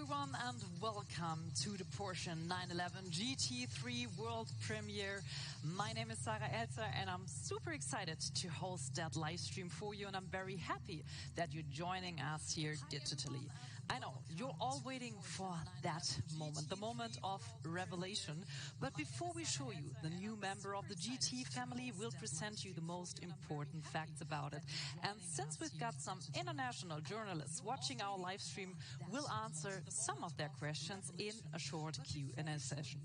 everyone, and welcome to the Porsche 911 GT3 World Premiere. My name is Sarah Elzer, and I'm super excited to host that live stream for you, and I'm very happy that you're joining us here digitally. I know, you're all waiting for that moment, the moment of revelation. But before we show you the new member of the GT family, we'll present you the most important facts about it. And since we've got some international journalists watching our live stream, we'll answer some of their questions in a short Q&A session.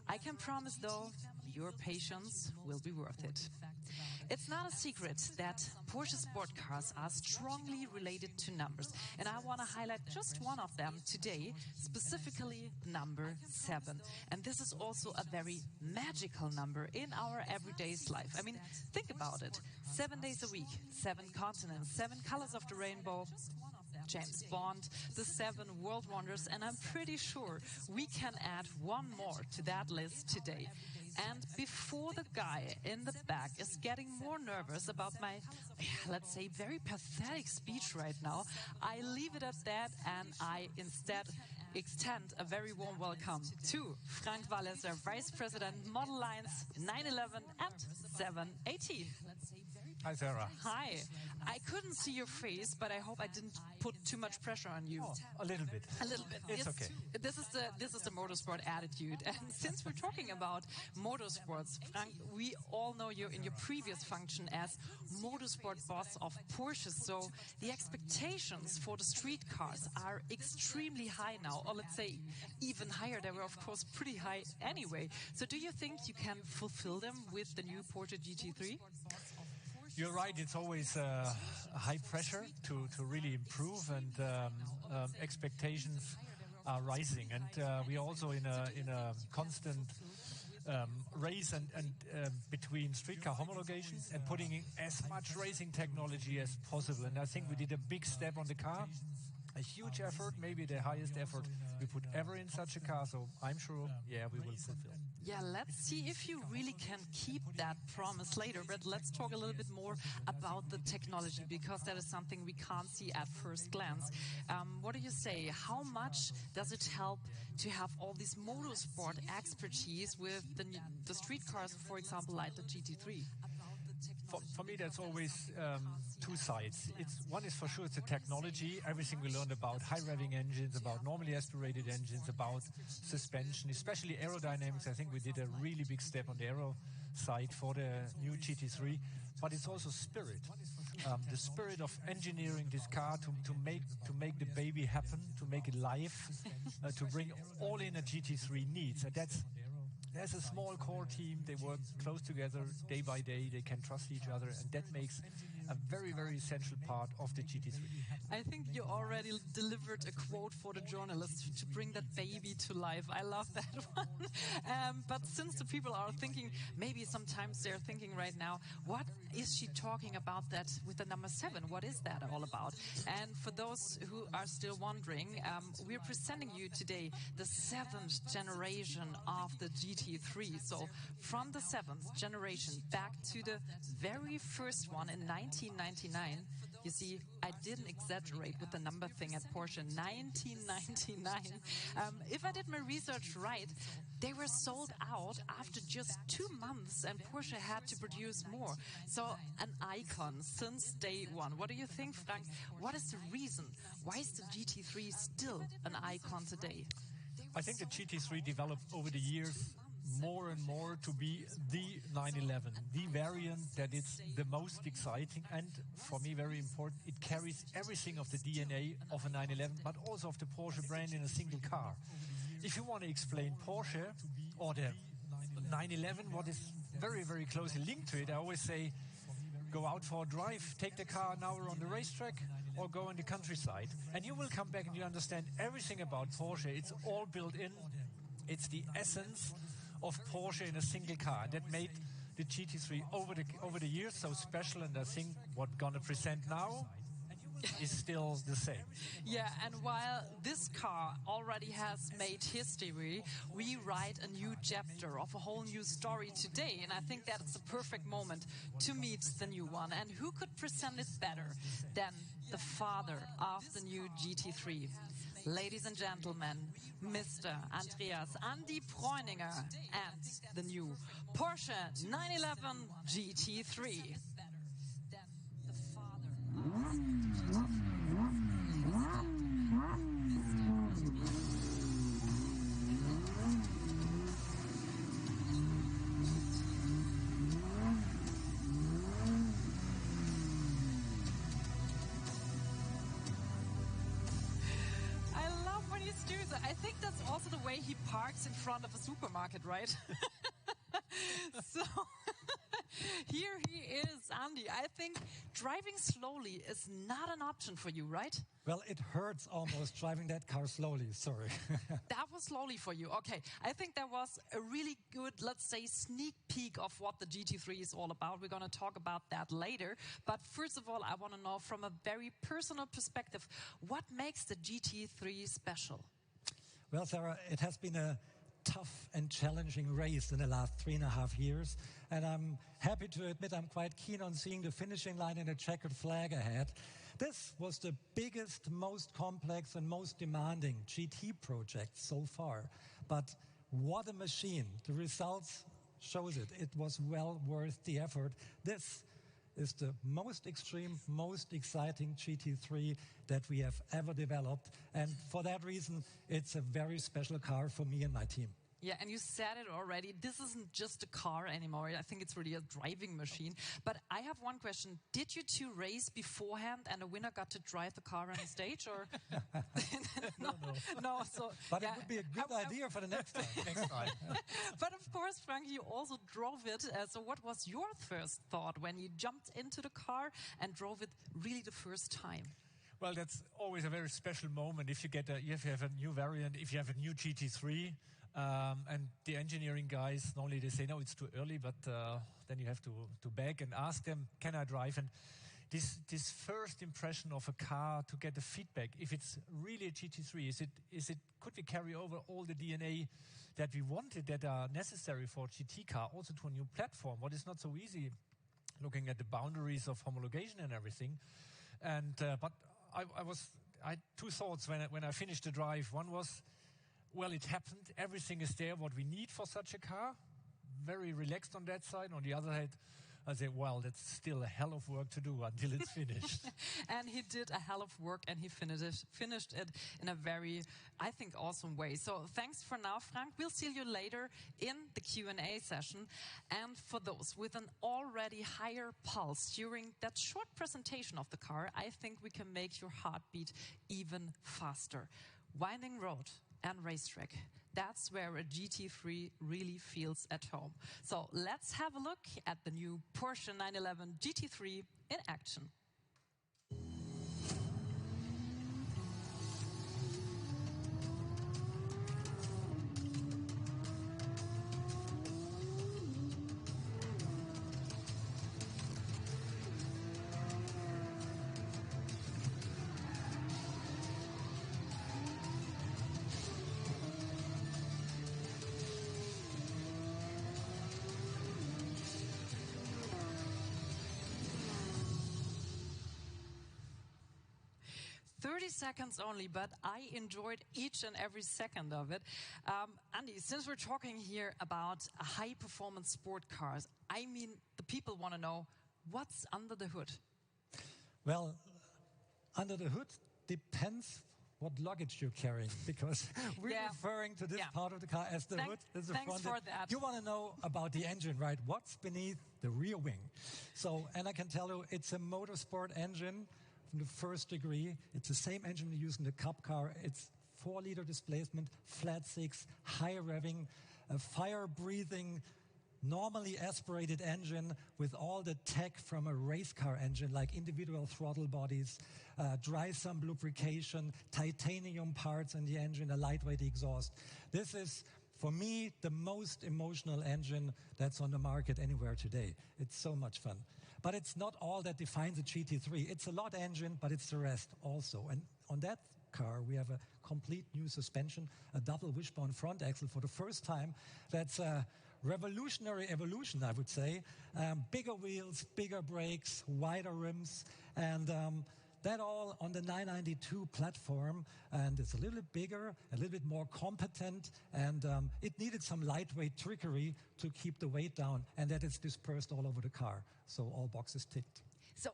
I can promise, though, your patience will be worth it. It's not a secret that Porsche sport cars are strongly related to numbers, and I want to highlight just one of them today, specifically number 7. And this is also a very magical number in our everyday's life. I mean, think about it. 7 days a week, 7 continents, 7 colors of the rainbow, James Bond, the 7 world wonders, and I'm pretty sure we can add one more to that list today. And before the guy in the back is getting more nervous about my, let's say, very pathetic speech right now, I leave it at that, and I instead extend a very warm welcome to Frank Walliser, Vice President, Model Lines 911 and 718. Hi, Sarah. Hi. I couldn't see your face, but I hope I didn't put too much pressure on you. Oh, a little bit. A little bit. It's okay. This is the motorsport attitude. And since we're talking about motorsports, Frank, we all know you in your previous function as motorsport boss of Porsche. So the expectations for the street cars are extremely high now, or let's say even higher. They were, of course, pretty high anyway. So do you think you can fulfill them with the new Porsche GT3? You're right. It's always a high pressure to really improve, and expectations are rising. And we are also in a constant race and between street car homologation and putting in as much racing technology as possible. And I think we did a big step on the car. A huge effort, maybe the highest effort we put ever in such a car, so I'm sure, yeah, we will fulfill. Yeah, let's see if you really can keep that promise later, but let's talk a little bit more about the technology, because that is something we can't see at first glance. What do you say? How much does it help to have all this motorsport expertise with the street cars, for example, like the GT3? For me, that's always two sides. One is for sure it's the technology, everything we learned about high revving engines, about normally aspirated engines, about suspension, especially aerodynamics. I think we did a really big step on the aero side for the new GT3. But it's also spirit, the spirit of engineering this car to make the baby happen, to make it live, to bring all in a GT3 needs. And there's a small core team. They work close together day by day. They can trust each other, and that makes a very, very essential part of the GT3. I think you already delivered a quote for the journalists to bring that baby to life. I love that one. But since the people are thinking, maybe sometimes they're thinking right now, what is she talking about that with the number 7? What is that all about? And for those who are still wondering, we're presenting you today the 7th generation of the GT3. So from the 7th generation back to the very first one in 1999, you see, I didn't exaggerate with the number thing at Porsche, 1999. If I did my research right, they were sold out after just 2 months, and Porsche had to produce more. So an icon since day one. What do you think, Frank? What is the reason? Why is the GT3 still an icon today? I think the GT3 developed over the years more and more to be the 911, the variant that is the most exciting, and for me very important, it carries everything of the DNA of a 911, but also of the Porsche brand in a single car. If you want to explain Porsche or the 911, what is very, very closely linked to it, I always say, go out for a drive, take the car an hour on the racetrack, or go in the countryside, and you will come back and you understand everything about Porsche. It's all built in. It's the essence of Porsche in a single car. That made the GT3 over the years so special, and I think what we're gonna present now is still the same. Yeah, and while this car already has made history, we write a new chapter of a whole new story today, and I think that's the perfect moment to meet the new one. And who could present it better than the father of the new GT3? Ladies and gentlemen, Mr. Andreas Andi Preuninger and the new Porsche 911 GT3. I think that's also the way he parks in front of a supermarket, right? So here he is, Andy. I think driving slowly is not an option for you, right? Well, it hurts almost driving that car slowly, sorry. That was slowly for you. Okay, I think that was a really good, let's say, sneak peek of what the GT3 is all about. We're going to talk about that later. But first of all, I want to know from a very personal perspective, what makes the GT3 special? Well, Sarah, it has been a tough and challenging race in the last 3.5 years. And I'm happy to admit I'm quite keen on seeing the finishing line and a checkered flag ahead. This was the biggest, most complex and most demanding GT project so far. But what a machine. The results shows it. It was well worth the effort. This is the most extreme, most exciting GT3 that we have ever developed. And for that reason, it's a very special car for me and my team. Yeah, and you said it already. This isn't just a car anymore. I think it's really a driving machine. But I have one question. Did you two race beforehand and the winner got to drive the car on the stage? Or no. So, but yeah, it would be a good idea for the next time. But of course, Frank, you also drove it. So what was your first thought when you jumped into the car and drove it really the first time? Well, that's always a very special moment if you have a new variant, if you have a new GT3. And the engineering guys, normally they say, no, it's too early, but then you have to beg and ask them, can I drive? And this first impression of a car to get the feedback, if it's really a GT3, could we carry over all the DNA that we wanted that are necessary for a GT car also to a new platform? What is not so easy, looking at the boundaries of homologation and everything. And but I had two thoughts when I finished the drive. One was, well, it happened. Everything is there, what we need for such a car. Very relaxed on that side. On the other hand, I said, well, that's still a hell of work to do until it's finished. And he did a hell of work, and he finished it in a very, I think, awesome way. So thanks for now, Frank. We'll see you later in the Q&A session. And for those with an already higher pulse during that short presentation of the car, I think we can make your heartbeat even faster. Winding road and racetrack. That's where a GT3 really feels at home. So let's have a look at the new Porsche 911 GT3 in action. 30 seconds only, but I enjoyed each and every second of it. Andy, since we're talking here about high-performance sport cars, I mean, the people want to know, what's under the hood? Well, under the hood depends what luggage you're carrying, because we're referring to this part of the car as the hood, as the front. For that. You want to know about the engine, right? What's beneath the rear wing? So, and I can tell you, it's a motorsport engine from the first degree. It's the same engine we use in the Cup car. It's 4-liter displacement, flat six, high revving, a fire-breathing, normally aspirated engine with all the tech from a race car engine, like individual throttle bodies, dry sump lubrication, titanium parts in the engine, a lightweight exhaust. This is, for me, the most emotional engine that's on the market anywhere today. It's so much fun. But it's not all that defines a GT3. It's a lot engine, but it's the rest also. And on that car, we have a complete new suspension, a double wishbone front axle for the first time. That's a revolutionary evolution, I would say. Bigger wheels, bigger brakes, wider rims, and That all on the 992 platform, and it's a little bit bigger, a little bit more competent, and it needed some lightweight trickery to keep the weight down, and that is dispersed all over the car. So all boxes ticked. So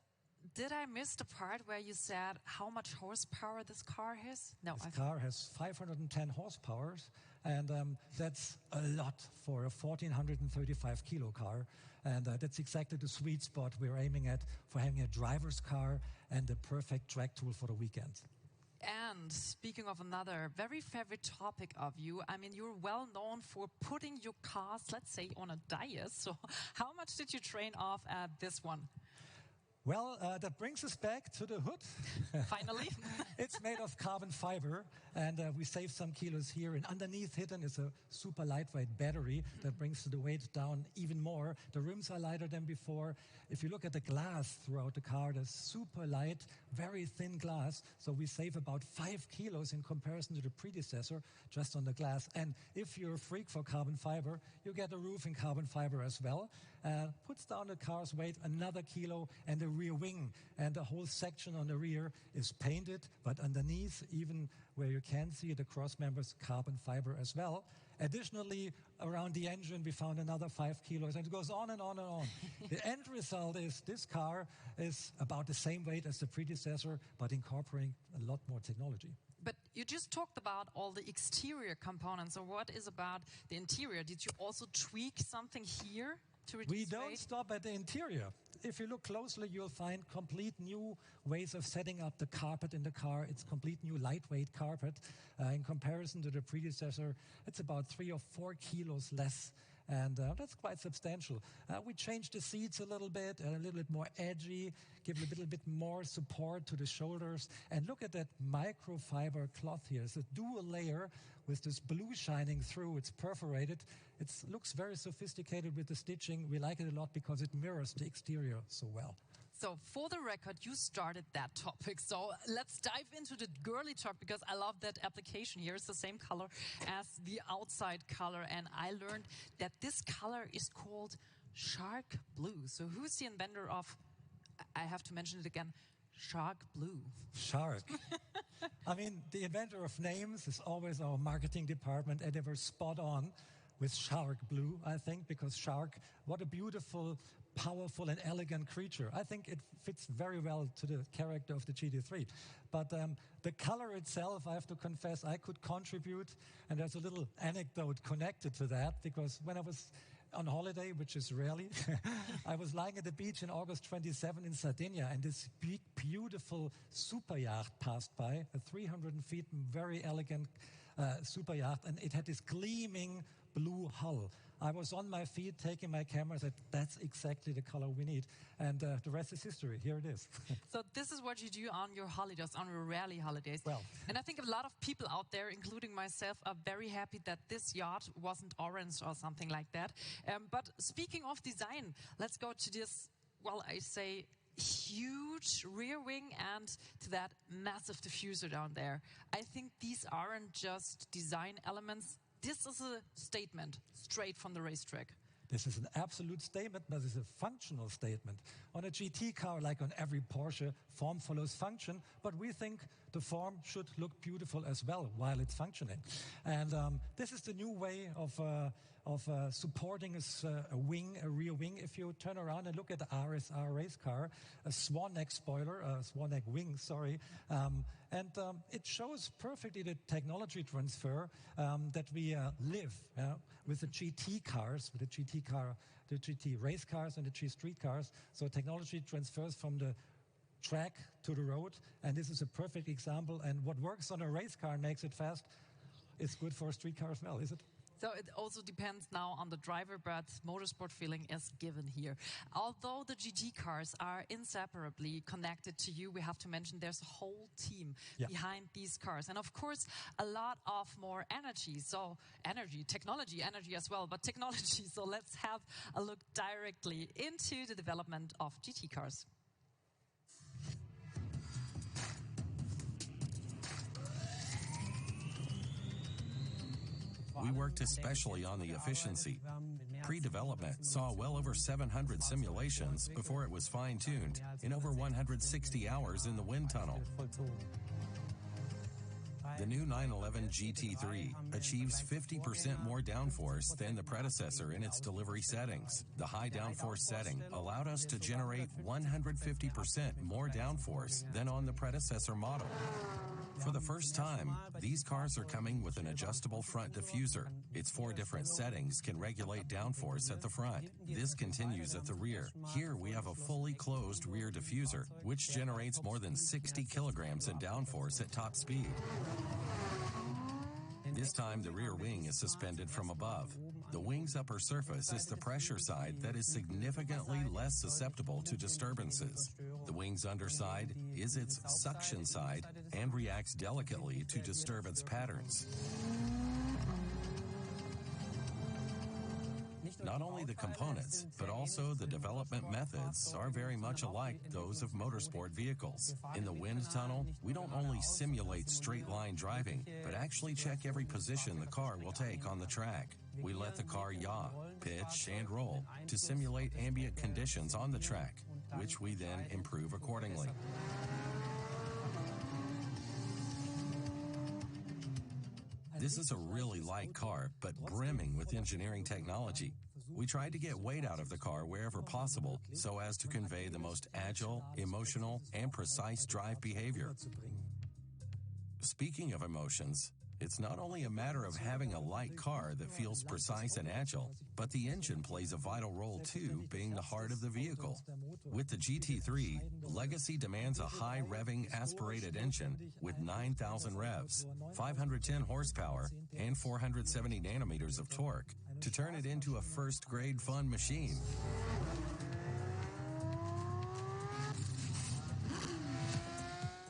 did I miss the part where you said how much horsepower this car has? No, this car has 510 horsepower, and that's a lot for a 1,435 kilo car. And that's exactly the sweet spot we're aiming at for having a driver's car and the perfect track tool for the weekend. And speaking of another very favorite topic of you, I mean, you're well known for putting your cars, let's say, on a diet. So how much did you train off at this one? Well, that brings us back to the hood. Finally. It's made of carbon fiber, and we save some kilos here. And underneath hidden is a super lightweight battery that brings the weight down even more. The rims are lighter than before. If you look at the glass throughout the car, there's super light, very thin glass. So we save about 5 kilos in comparison to the predecessor just on the glass. And if you're a freak for carbon fiber, you get a roof in carbon fiber as well. Puts down the car's weight another kilo, and the rear wing and the whole section on the rear is painted, but underneath, even where you can see the cross members, carbon fiber as well. Additionally, around the engine, we found another 5 kilos, and it goes on and on and on. The end result is this car is about the same weight as the predecessor, but incorporating a lot more technology. But you just talked about all the exterior components. So what is about the interior? Did you also tweak something here to reduce We don't weight? stop at the interior. If you look closely, you'll find complete new ways of setting up the carpet in the car. It's complete new lightweight carpet. In comparison to the predecessor, it's about 3 or 4 kilos less. And that's quite substantial. We changed the seats a little bit more edgy, give a little bit more support to the shoulders. And look at that microfiber cloth here. It's a dual layer with this blue shining through. It's perforated. It looks very sophisticated with the stitching. We like it a lot because it mirrors the exterior so well. So for the record, you started that topic. So let's dive into the girly talk, because I love that application here. It's the same color as the outside color. And I learned that this color is called shark blue. So who's the inventor of, I have to mention it again, shark blue? Shark. I mean, the inventor of names is always our marketing department, and they were spot on with shark blue, I think, because shark, what a beautiful, powerful and elegant creature. I think it fits very well to the character of the GT3. But the color itself, I have to confess, I could contribute, and there's a little anecdote connected to that, because when I was on holiday, which is rarely, I was lying at the beach in August 27 in Sardinia, and this big, beautiful super yacht passed by, a 300 feet, very elegant super yacht, and it had this gleaming blue hull. I was on my feet taking my camera and said, that's exactly the color we need. And the rest is history. Here it is. So this is what you do on your holidays, on your rally holidays. Well. And I think a lot of people out there, including myself, are very happy that this yacht wasn't orange or something like that. But speaking of design, let's go to this, well, I say huge rear wing and to that massive diffuser down there. I think these aren't just design elements. This is a statement straight from the racetrack. This is an absolute statement, but it's a functional statement. On a GT car, like on every Porsche, form follows function, but we think the form should look beautiful as well while it's functioning. And this is the new way of supporting a wing, a rear wing. If you turn around and look at the RSR race car, a swan neck spoiler, a swan neck wing, sorry, and it shows perfectly the technology transfer that we live with the GT cars, with the GT race cars and the G street cars. So technology transfers from the track to the road, and this is a perfect example. And what works on a race car and makes it fast is good for a street car as well, is it? So it also depends now on the driver, but motorsport feeling is given here. Although the GT cars are inseparably connected to you, we have to mention there's a whole team behind these cars. And of course, a lot of more energy. So technology as well, but technology. So let's have a look directly into the development of GT cars. We worked especially on the efficiency. Pre-development saw well over 700 simulations before it was fine-tuned in over 160 hours in the wind tunnel. The new 911 GT3 achieves 50% more downforce than the predecessor in its delivery settings. The high downforce setting allowed us to generate 150% more downforce than on the predecessor model. For the first time, these cars are coming with an adjustable front diffuser. Its 4 different settings can regulate downforce at the front. This continues at the rear. Here we have a fully closed rear diffuser, which generates more than 60 kilograms in downforce at top speed. This time, the rear wing is suspended from above. The wing's upper surface is the pressure side that is significantly less susceptible to disturbances. The wing's underside is its suction side and reacts delicately to disturbance patterns. Not only the components, but also the development methods are very much alike those of motorsport vehicles. In the wind tunnel, we don't only simulate straight-line driving, but actually check every position the car will take on the track. We let the car yaw, pitch, and roll to simulate ambient conditions on the track, which we then improve accordingly. This is a really light car, but brimming with engineering technology. We tried to get weight out of the car wherever possible so as to convey the most agile, emotional, and precise drive behavior. Speaking of emotions, it's not only a matter of having a light car that feels precise and agile, but the engine plays a vital role too, being the heart of the vehicle. With the GT3, Legacy demands a high revving aspirated engine with 9,000 revs, 510 horsepower, and 470 nanometers of torque to turn it into a first-grade fun machine.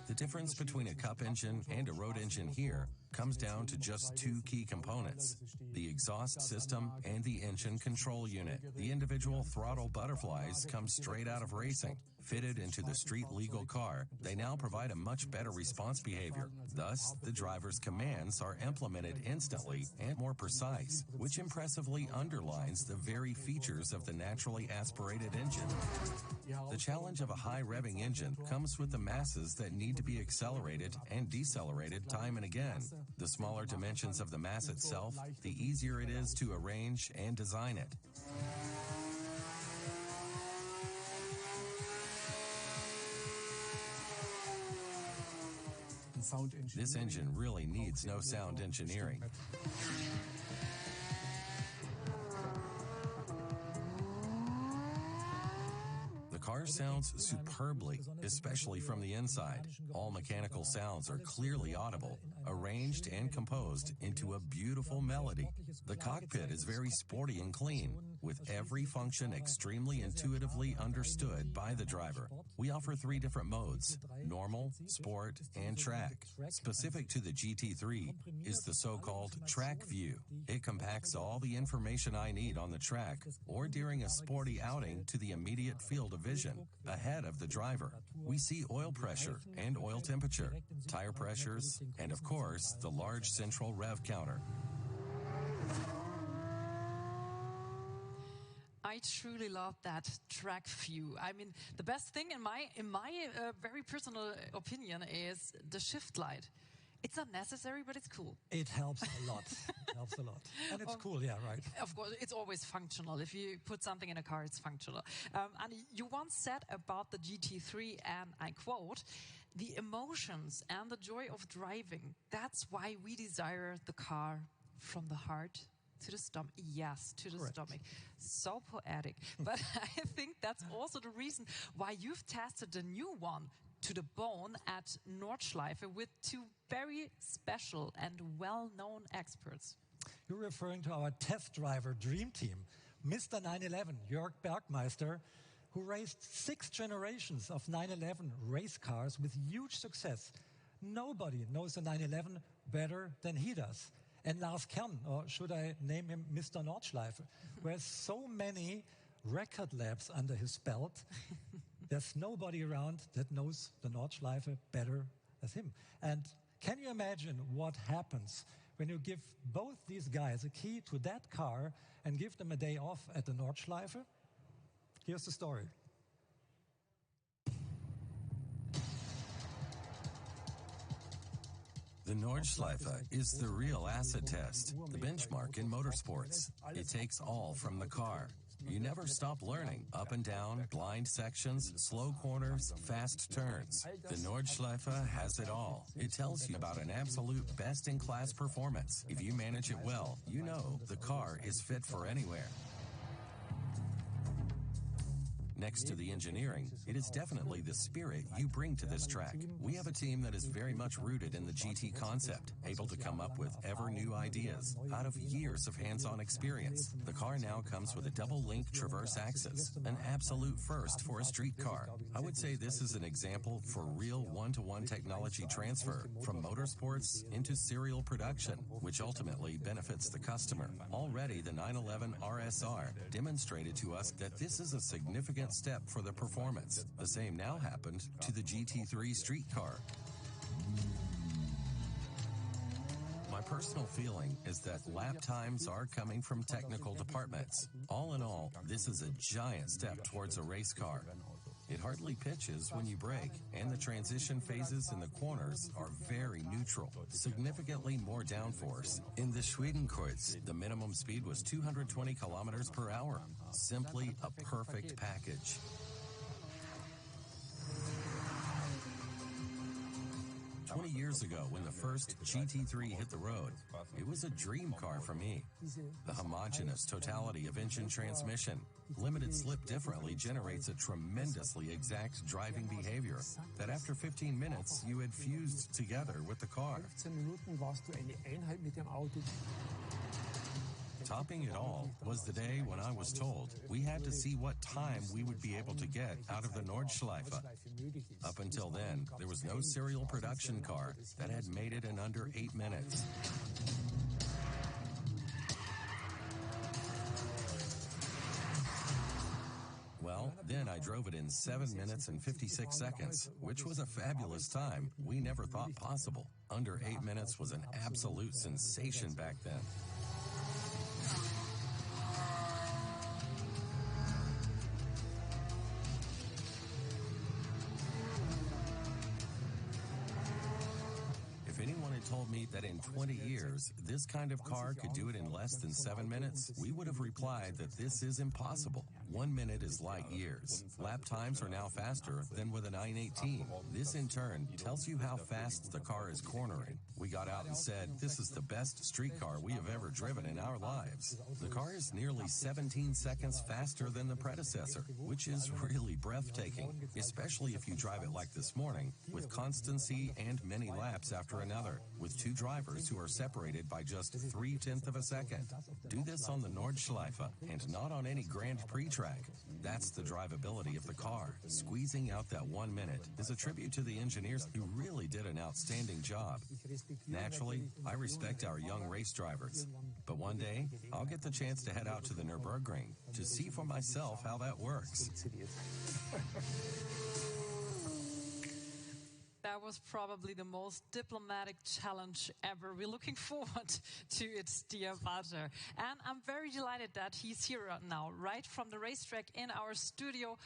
The difference between a cup engine and a road engine here comes down to just 2 key components: the exhaust system and the engine control unit. The individual throttle butterflies come straight out of racing. Fitted into the street-legal car, they now provide a much better response behavior. Thus, the driver's commands are implemented instantly and more precise, which impressively underlines the very features of the naturally aspirated engine. The challenge of a high-revving engine comes with the masses that need to be accelerated and decelerated time and again. The smaller dimensions of the mass itself, the easier it is to arrange and design it. This engine really needs no sound engineering. The car sounds superbly, especially from the inside. All mechanical sounds are clearly audible, arranged and composed into a beautiful melody. The cockpit is very sporty and clean, with every function extremely intuitively understood by the driver. We offer 3 different modes: normal, sport, and track. Specific to the GT3 is the so-called track view. It compacts all the information I need on the track or during a sporty outing to the immediate field of vision, ahead of the driver. We see oil pressure and oil temperature, tire pressures, and of course, the large central rev counter. I truly love that track view. I mean, the best thing in my very personal opinion is the shift light. It's not necessary, but it's cool. It helps a lot. It helps a lot. And it's cool, yeah, right. Of course, it's always functional. If you put something in a car, it's functional. And you once said about the GT3, and I quote, "The emotions and the joy of driving, that's why we desire the car from the heart to the stomach." Yes, to the Correct. stomach. So poetic. But I think that's also the reason why you've tested the new one to the bone at Nordschleife with 2 very special and well-known experts. You're referring to our test driver dream team, Mr. 911, Jörg Bergmeister, who raced 6 generations of 911 race cars with huge success. Nobody knows the 911 better than he does. And Lars Kern, or should I name him Mr. Nordschleife, who has so many record laps under his belt. There's nobody around that knows the Nordschleife better as him. And can you imagine what happens when you give both these guys a key to that car and give them a day off at the Nordschleife? Here's the story. The Nordschleife is the real acid test, the benchmark in motorsports. It takes all from the car. You never stop learning. Up and down, blind sections, slow corners, fast turns. The Nordschleife has it all. It tells you about an absolute best-in-class performance. If you manage it well, you know the car is fit for anywhere. Next to the engineering, it is definitely the spirit you bring to this track. We have a team that is very much rooted in the GT concept, able to come up with ever new ideas out of years of hands-on experience. The car now comes with a double-link traverse axis, an absolute first for a street car. I would say this is an example for real one-to-one technology transfer from motorsports into serial production, which ultimately benefits the customer. Already, the 911 RSR demonstrated to us that this is a significant step for the performance. The same now happened to the GT3 street car. My personal feeling is that lap times are coming from technical departments. All in all, this is a giant step towards a race car. It hardly pitches when you brake, and the transition phases in the corners are very neutral, significantly more downforce. In the Schwedenkreuz, the minimum speed was 220 kilometers per hour. Simply a perfect package. Years ago, when the first GT3 hit the road, it was a dream car for me. The homogeneous totality of engine transmission, limited slip differently generates a tremendously exact driving behavior that after 15 minutes you had fused together with the car. Topping it all was the day when I was told we had to see what time we would be able to get out of the Nordschleife. Up until then, there was no serial production car that had made it in under 8 minutes. Well, then I drove it in 7 minutes and 56 seconds, which was a fabulous time we never thought possible. Under 8 minutes was an absolute sensation back then. Told me that in 20 years, this kind of car could do it in less than 7 minutes, we would have replied that this is impossible. 1 minute is light years. Lap times are now faster than with a 918. This, in turn, tells you how fast the car is cornering. We got out and said, this is the best street car we have ever driven in our lives. The car is nearly 17 seconds faster than the predecessor, which is really breathtaking, especially if you drive it like this morning, with constancy and many laps after another, with two drivers who are separated by just 0.3 of a second. Do this on the Nordschleife and not on any Grand Prix track. That's the drivability of the car. Squeezing out that 1 minute is a tribute to the engineers who really did an outstanding job. Naturally, I respect our young race drivers, but one day I'll get the chance to head out to the Nürburgring to see for myself how that works. That was probably the most diplomatic challenge ever. We're looking forward to it, dear Walter. And I'm very delighted that he's here now, right from the racetrack in our studio,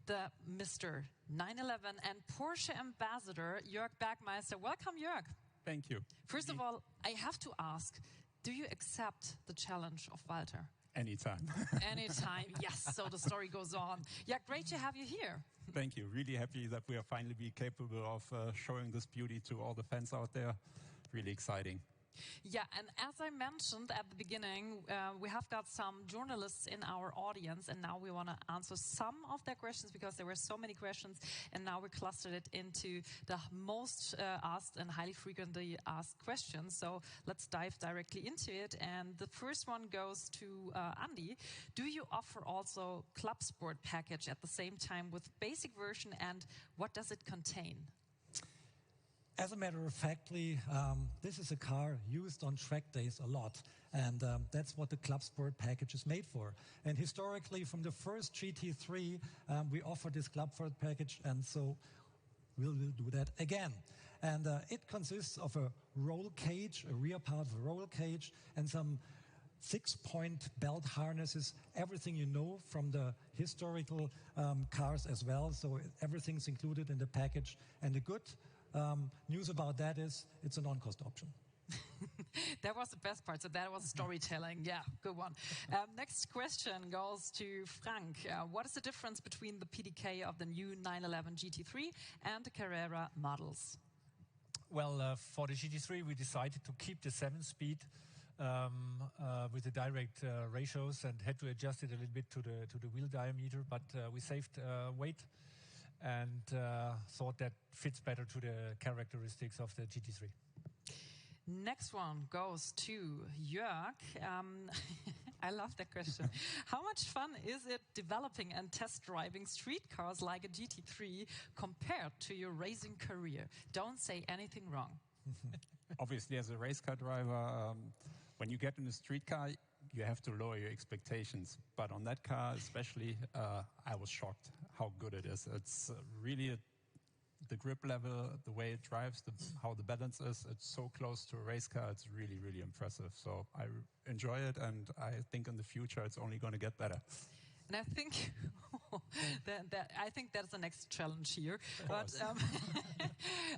the Mr. 911 and Porsche ambassador, Jörg Bergmeister. Welcome, Jörg. Thank you. First of all, I have to ask, do you accept the challenge of Walter? Anytime. Anytime, yes. So the story goes on. Yeah, great to have you here. Thank you. Really happy that we are finally be capable of showing this beauty to all the fans out there. Really exciting. Yeah, and as I mentioned at the beginning, we have got some journalists in our audience, and now we want to answer some of their questions because there were so many questions, and now we clustered it into the most asked and highly frequently asked questions. So let's dive directly into it. And the first one goes to Andy. Do you offer also Club Sport package at the same time with basic version, and what does it contain? As a matter of factly, this is a car used on track days a lot, and that's what the Club Sport package is made for. And historically, from the first GT3, we offered this Club Sport package, and so we'll do that again. And it consists of a roll cage, a rear part of a roll cage, and some 6-point belt harnesses, everything you know from the historical cars as well. So everything's included in the package. And the good news about that is it's a non-cost option. That was the best part. So that was storytelling. Yeah, good one. Next question goes to Frank. What is the difference between the PDK of the new 911 GT3 and the Carrera models? Well, for the GT3, we decided to keep the 7-speed with the direct ratios and had to adjust it a little bit to the wheel diameter, but we saved weight and thought that fits better to the characteristics of the GT3. Next one goes to Jörg. I love that question. How much fun is it developing and test driving street cars like a GT3 compared to your racing career? Don't say anything wrong. Obviously, as a race car driver, when you get in a street car, you have to lower your expectations. But on that car especially, I was shocked how good it is. It's really the grip level, the way it drives, how the balance is. It's so close to a race car. It's really, really impressive. So I enjoy it, and I think in the future it's only going to get better. And I think I think that's the next challenge here. But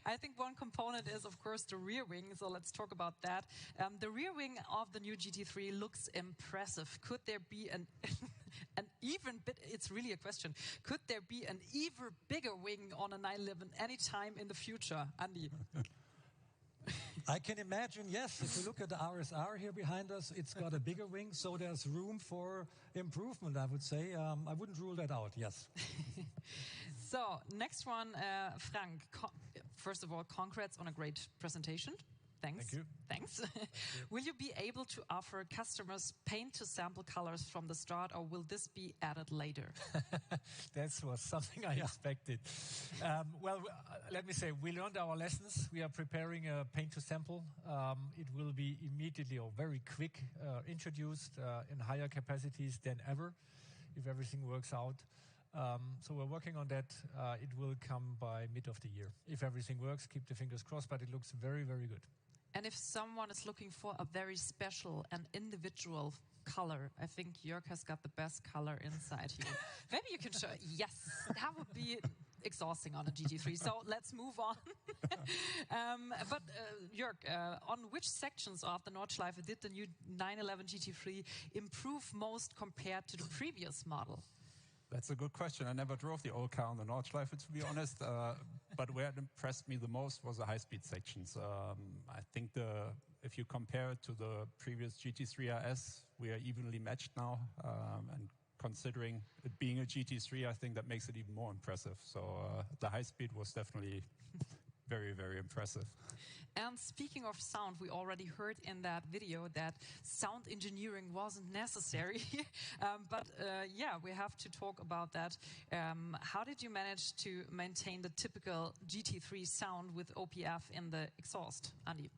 I think one component is, of course, the rear wing. So let's talk about that. The rear wing of the new GT3 looks impressive. Could there be an even bit? It's really a question. Could there be an even bigger wing on a 911 anytime in the future, Andy? I can imagine, yes. If you look at the RSR here behind us, it's got a bigger wing, so there's room for improvement, I would say. I wouldn't rule that out, yes. So, next one, Frank. First of all, congrats on a great presentation. Thanks. Thank you. Thanks. Will you be able to offer customers paint-to-sample colors from the start, or will this be added later? That was something I expected. Well, let me say, we learned our lessons. We are preparing a paint-to-sample. It will be immediately or very quick introduced in higher capacities than ever, if everything works out. So we're working on that. It will come by mid of the year. If everything works, keep the fingers crossed, but it looks very, very good. And if someone is looking for a very special and individual color, I think Jörg has got the best color inside here. Maybe you can show. Yes, that would be exhausting on a GT3. So let's move on. But Jörg, on which sections of the Nordschleife did the new 911 GT3 improve most compared to the previous model? That's a good question. I never drove the old car on the Nordschleife, to be honest. But where it impressed me the most was the high-speed sections. I think if you compare it to the previous GT3 RS, we are evenly matched now. And considering it being a GT3, I think that makes it even more impressive. So the high speed was definitely very, very impressive. And speaking of sound, we already heard in that video that sound engineering wasn't necessary. But yeah, we have to talk about that. How did you manage to maintain the typical GT3 sound with OPF in the exhaust, Andy?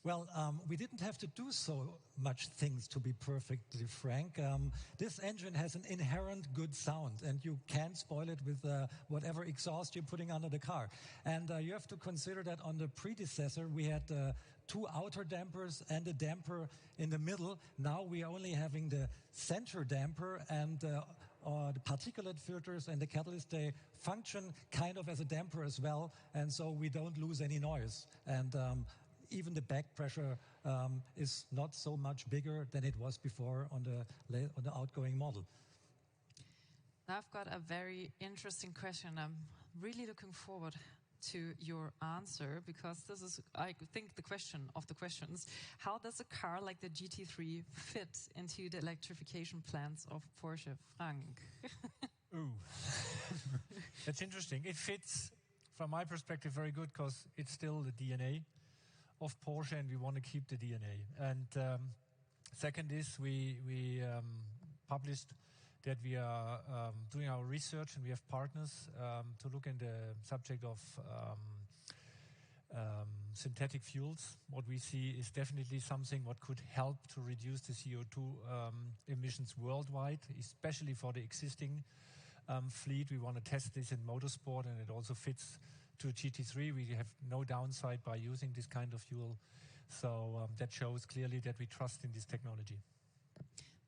Well, we didn't have to do so much things to be perfectly frank. This engine has an inherent good sound, and you can't spoil it with whatever exhaust you're putting under the car. And you have to consider that on the predecessor, we had 2 outer dampers and a damper in the middle. Now we are only having the center damper, and the particulate filters and the catalyst, they function kind of as a damper as well, and so we don't lose any noise. And even the back pressure is not so much bigger than it was before on the outgoing model. I've got a very interesting question. I'm really looking forward to your answer, because this is, I think, the question of the questions. How does a car like the GT3 fit into the electrification plans of Porsche? Frank. Ooh, that's interesting. It fits, from my perspective, very good, because it's still the DNA of Porsche, and we want to keep the DNA. And second is we published that we are doing our research, and we have partners to look in the subject of synthetic fuels. What we see is definitely something what could help to reduce the CO2 emissions worldwide, especially for the existing fleet. We want to test this in motorsport, and it also fits to GT3. We have no downside by using this kind of fuel. So that shows clearly that we trust in this technology.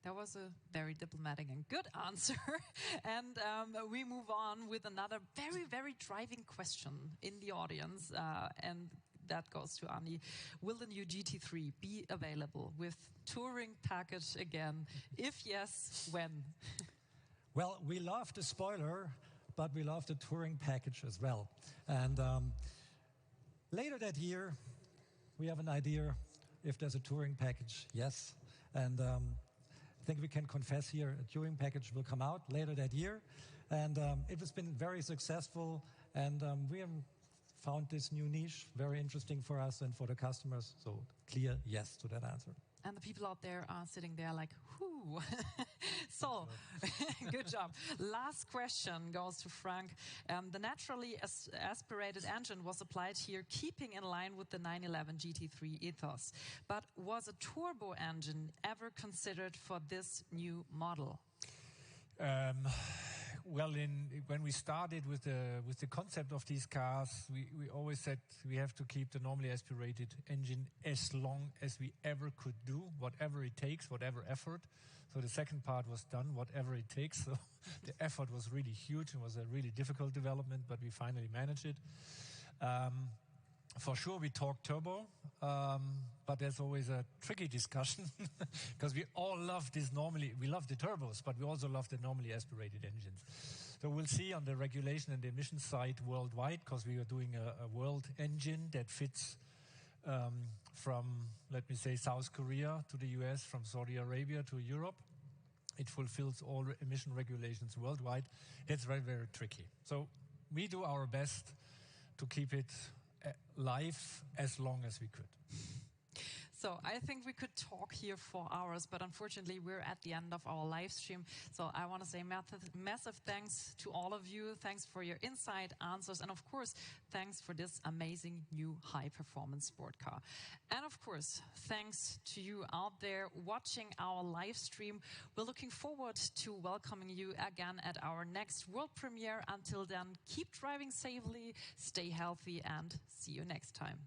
That was a very diplomatic and good answer. And we move on with another very, very driving question in the audience. And that goes to Andy. Will the new GT3 be available with touring package again? If yes, when? Well, we love the spoiler, but we love the touring package as well. And later that year, we have an idea if there's a touring package, yes. And I think we can confess here a touring package will come out later that year. And it has been very successful. And we have found this new niche very interesting for us and for the customers. So clear yes to that answer. And the people out there are sitting there like, whoo. So, good job. Last question goes to Frank. The naturally aspirated engine was applied here, keeping in line with the 911 GT3 ethos. But was a turbo engine ever considered for this new model? Well, when we started with the concept of these cars, we always said we have to keep the normally aspirated engine as long as we ever could do, whatever it takes, whatever effort. So the second part was done, whatever it takes. So the effort was really huge. It was a really difficult development, but we finally managed it. For sure, we talk turbo, but there's always a tricky discussion because we all love this we love the turbos, but we also love the normally aspirated engines. So we'll see on the regulation and the emission side worldwide, because we are doing a world engine that fits from, let me say, South Korea to the US, from Saudi Arabia to Europe. It fulfills all emission regulations worldwide. It's very, very tricky. So we do our best to keep it live as long as we could. So I think we could talk here for hours, but unfortunately we're at the end of our live stream. So I want to say massive thanks to all of you. Thanks for your insight, answers, and of course, thanks for this amazing new high-performance sport car. And of course, thanks to you out there watching our live stream. We're looking forward to welcoming you again at our next world premiere. Until then, keep driving safely, stay healthy, and see you next time.